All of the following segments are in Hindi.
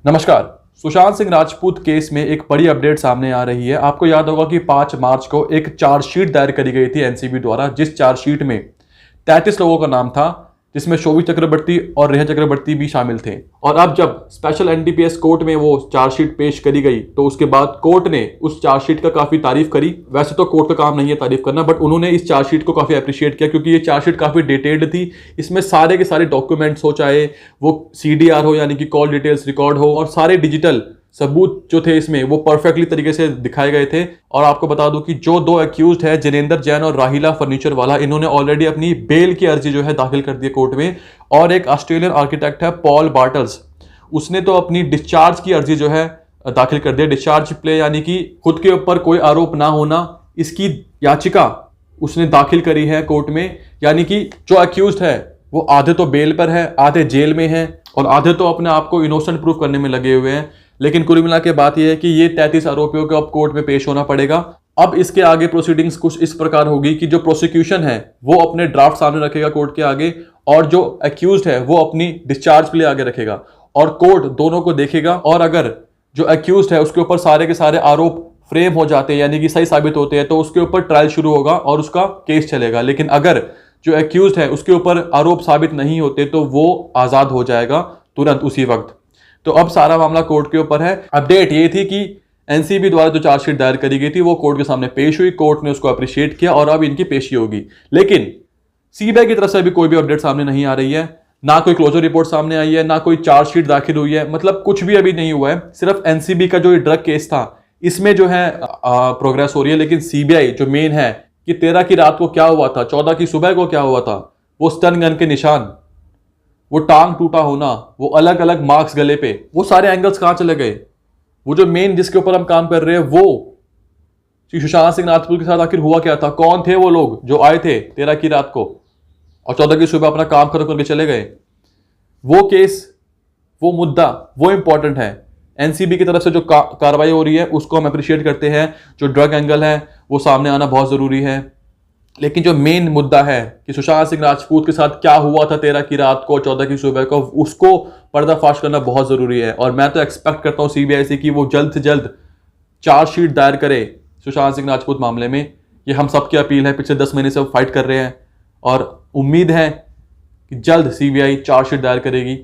नमस्कार। सुशांत सिंह राजपूत केस में एक बड़ी अपडेट सामने आ रही है। आपको याद होगा कि 5 मार्च को एक चार्जशीट दायर करी गई थी एनसीबी द्वारा, जिस चार्जशीट में 33 लोगों का नाम था, जिसमें शोभित चक्रवर्ती और रेहा चक्रवर्ती भी शामिल थे। और अब जब स्पेशल एनडीपीएस कोर्ट में वो चार्जशीट पेश करी गई तो उसके बाद कोर्ट ने उस चार्जशीट का काफी तारीफ करी। वैसे तो कोर्ट का काम नहीं है तारीफ करना, बट उन्होंने इस चार्जशीट को काफी अप्रिशिएट किया क्योंकि ये चार्जशीट काफी डिटेल्ड थी। इसमें सारे के सारे डॉक्यूमेंट्स हो, चाहे वो सीडीआर हो यानी कि कॉल डिटेल्स रिकॉर्ड हो, और सारे डिजिटल सबूत जो थे इसमें वो परफेक्टली तरीके से दिखाए गए थे। और आपको बता दूं कि जो 2 एक्यूज्ड है, जिनेंद्र जैन और राहिला फर्नीचर वाला, इन्होंने ऑलरेडी अपनी बेल की अर्जी जो है दाखिल कर दी है कोर्ट में। और एक ऑस्ट्रेलियन आर्किटेक्ट है पॉल बार्टल्स, उसने तो अपनी डिस्चार्ज की अर्जी जो है दाखिल कर दी। डिस्चार्ज प्ले यानी कि खुद के ऊपर कोई आरोप ना होना, इसकी याचिका उसने दाखिल करी है कोर्ट में। यानी कि जो एक्यूज्ड है वो आधे तो बेल पर है, आधे जेल में है और आधे तो अपने आप को इनोसेंट प्रूफ करने में लगे हुए हैं। लेकिन कुल मिला के बात यह है कि ये 33 आरोपियों को अब कोर्ट में पेश होना पड़ेगा। अब इसके आगे प्रोसीडिंग्स कुछ इस प्रकार होगी कि जो प्रोसिक्यूशन है वो अपने ड्राफ्ट सामने रखेगा कोर्ट के आगे, और जो एक्यूज्ड है वो अपनी डिस्चार्ज प्ले आगे रखेगा, और कोर्ट दोनों को देखेगा। और अगर जो एक्यूज्ड है उसके ऊपर सारे के सारे आरोप फ्रेम हो जाते हैं यानी कि सही साबित होते हैं तो उसके ऊपर ट्रायल शुरू होगा और उसका केस चलेगा। लेकिन अगर जो एक्यूज्ड है उसके ऊपर आरोप साबित नहीं होते तो वो आजाद हो जाएगा तुरंत उसी वक्त। तो अब सारा मामला कोर्ट के ऊपर है। अपडेट ये थी कि एनसीबी द्वारा जो चार्जशीट दायर करी गई थी वो कोर्ट के सामने पेश हुई, कोर्ट ने उसको अप्रिशिएट किया और अब इनकी पेशी होगी। लेकिन सीबीआई की तरफ से अभी कोई भी अपडेट सामने नहीं आ रही है, ना कोई क्लोजर रिपोर्ट सामने आई है, ना कोई चार्जशीट दाखिल हुई है, मतलब कुछ भी अभी नहीं हुआ है। सिर्फ एनसीबी का जो ड्रग केस था इसमें जो है प्रोग्रेस हो रही है। लेकिन सीबीआई जो मेन है कि 13 की रात को क्या हुआ था, 14 की सुबह को क्या हुआ था, वो स्टन गन के निशान, वो टांग टूटा होना, वो अलग अलग मार्क्स गले पे, वो सारे एंगल्स कहां चले गए। वो जो मेन जिसके ऊपर हम काम कर रहे हैं वो सुशांत सिंह राजपूत के साथ आखिर हुआ क्या था, कौन थे वो लोग जो आए थे 13 की रात को और 14 की सुबह अपना काम खत्म करके चले गए। वो केस, वो मुद्दा, वो इंपॉर्टेंट है। एनसीबी की तरफ से जो कार्रवाई हो रही है उसको हम अप्रिशिएट करते हैं। जो ड्रग एंगल है वो सामने आना बहुत जरूरी है। लेकिन जो मेन मुद्दा है कि सुशांत सिंह राजपूत के साथ क्या हुआ था 13 की रात को 14 की सुबह को, उसको पर्दाफाश करना बहुत जरूरी है। और मैं तो एक्सपेक्ट करता हूं सीबीआई से कि वो जल्द से जल्द चार्जशीट दायर करे सुशांत सिंह राजपूत मामले में। ये हम सबकी अपील है, पिछले 10 महीने से फाइट कर रहे हैं और उम्मीद है कि जल्द सीबीआई चार्जशीट दायर करेगी।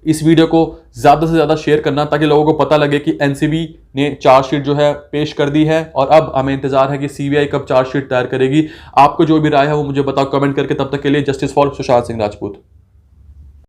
इस वीडियो को ज्यादा से ज्यादा शेयर करना ताकि लोगों को पता लगे कि एनसीबी ने चार्जशीट जो है पेश कर दी है और अब हमें इंतजार है कि सीबीआई कब चार्जशीट दायर करेगी। आपको जो भी राय है वो मुझे बताओ कमेंट करके। तब तक के लिए जस्टिस फॉर सुशांत सिंह राजपूत।